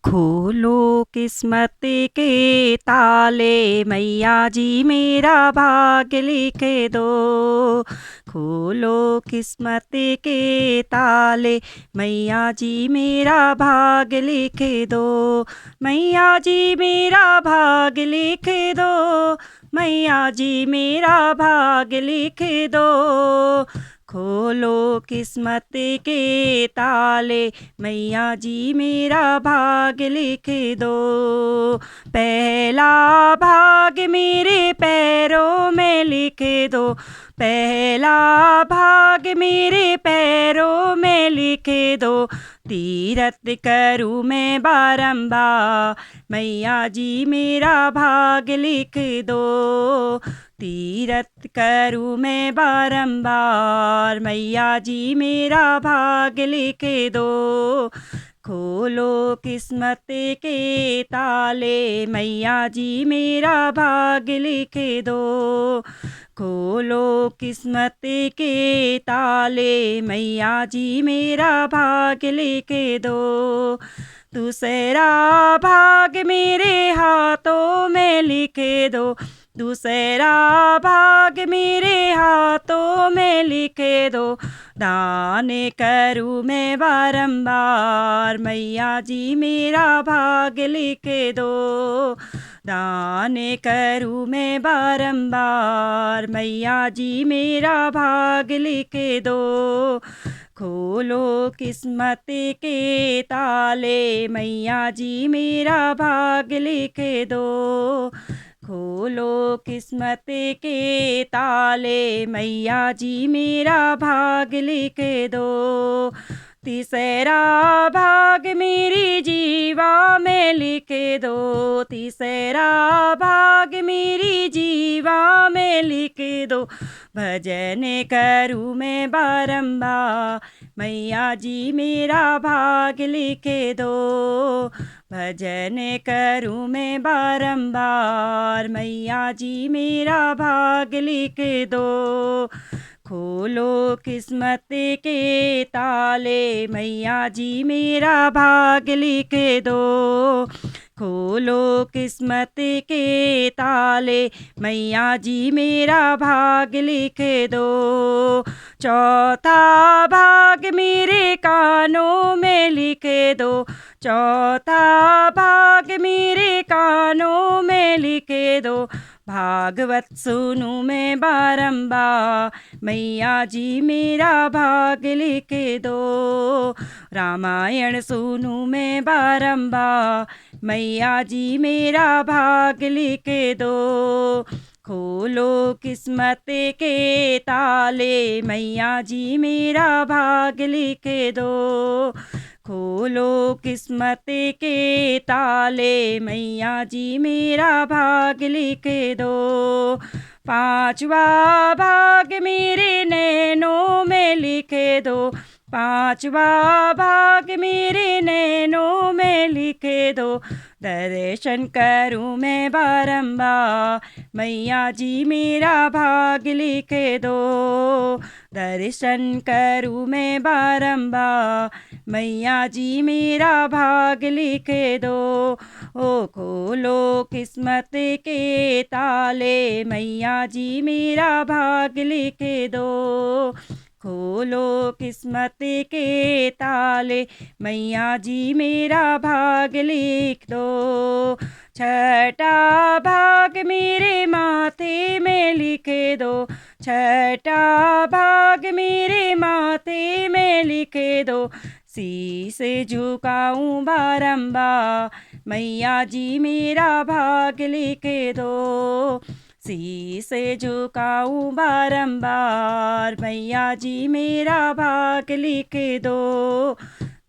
खोलो किस्मत के ताले मैया जी मेरा भाग्य लिख दो। खोलो किस्मत के ताले मैया जी मेरा भाग्य लिख दो। मैया जी मेरा भाग्य लिख दो। मैया जी मेरा भाग्य लिख दो। खोलो किस्मत के ताले मैया जी मेरा भाग्य लिख दो। पहला भाग मेरे पैरों में लिख दो। पहला भाग मेरे पैरों में लिख दो। तीरथ करूँ मैं बारंबार मैया जी मेरा भाग्य लिख दो। तीरथ करूँ मैं बारंबार मैया जी मेरा भाग्य लिख दो। खोलो किस्मत के ताले मैया जी मेरा भाग्य लिख दो। खोलो किस्मत के ताले मैया जी मेरा भाग्य लिख दो। दूसरा भाग मेरे हाथों में लिख दो। दूसरा भाग मेरे हाथों में लिख दो। दान करूँ मैं बारंबार मैया जी मेरा भाग्य लिख दो। दान करूँ मैं बारंबार मैया जी मेरा भाग्य लिख दो। खोलो किस्मत के ताले मैया जी मेरा भाग्य लिख दो। खोलो किस्मत के ताले मैया जी मेरा भाग्य लिख दो। तीसरा भाग मेरी जीवा में लिख दो। तीसरा भाग मेरी जीवा में लिख दो। भजन करूँ मैं बारंबार मैया जी मेरा भाग्य लिख दो। भजन करूँ मैं बारंबार मैया जी मेरा भाग्य लिख दो। खोलो किस्मत के ताले मैया जी मेरा भाग्य लिख दो। खोलो किस्मत के ताले मैया जी मेरा भाग्य लिख दो। चौथा भाग मेरे कानों में लिख दो। चौथा भाग मेरे कानों में लिख दो। भागवत सुनूं मैं बारंबार मैया जी मेरा भाग्य लिख दो। रामायण सुनूं मैं बारंबार मैया जी मेरा भाग्य लिख दो। खोलो किस्मत के ताले मैया जी मेरा भाग्य लिख दो। खोलो किस्मत के ताले मैया जी मेरा भाग्य लिख दो। पांचवा भाग मेरे नैनों में लिख दो। पांचवा भाग मेरे नैनों में लिख दो। दर्शन करूँ मैं बारंबार मैया जी मेरा भाग्य लिख दो। दर्शन करूँ मैं बारंबार मैया जी मेरा भाग्य लिख दो। ओ खोलो किस्मत के ताले मैया जी मेरा भाग्य लिख दो। खोलो किस्मत के ताले मैया जी मेरा भाग्य लिख दो। छठा भाग मेरे माथे में लिख दो। छठा भाग मेरे माथे में लिख दो। शीश झुकाऊं बारंबार मैया जी मेरा भाग्य लिख दो। शीश झुकाऊं बारंबार मैया जी मेरा भाग्य लिख दो।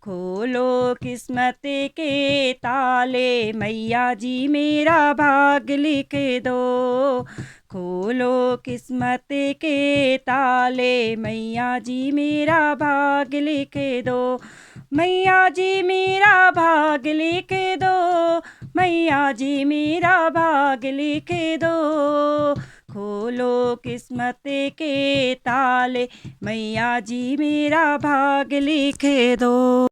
खोलो किस्मत के ताले मैया जी मेरा भाग्य लिख दो। खोलो किस्मत के ताले मैया जी मेरा भाग्य लिख दो। मैया जी मेरा भाग्य लिख दो। मैया जी मेरा भाग्य लिख दो। खोलो किस्मत के ताले मैया जी मेरा भाग्य लिख दो।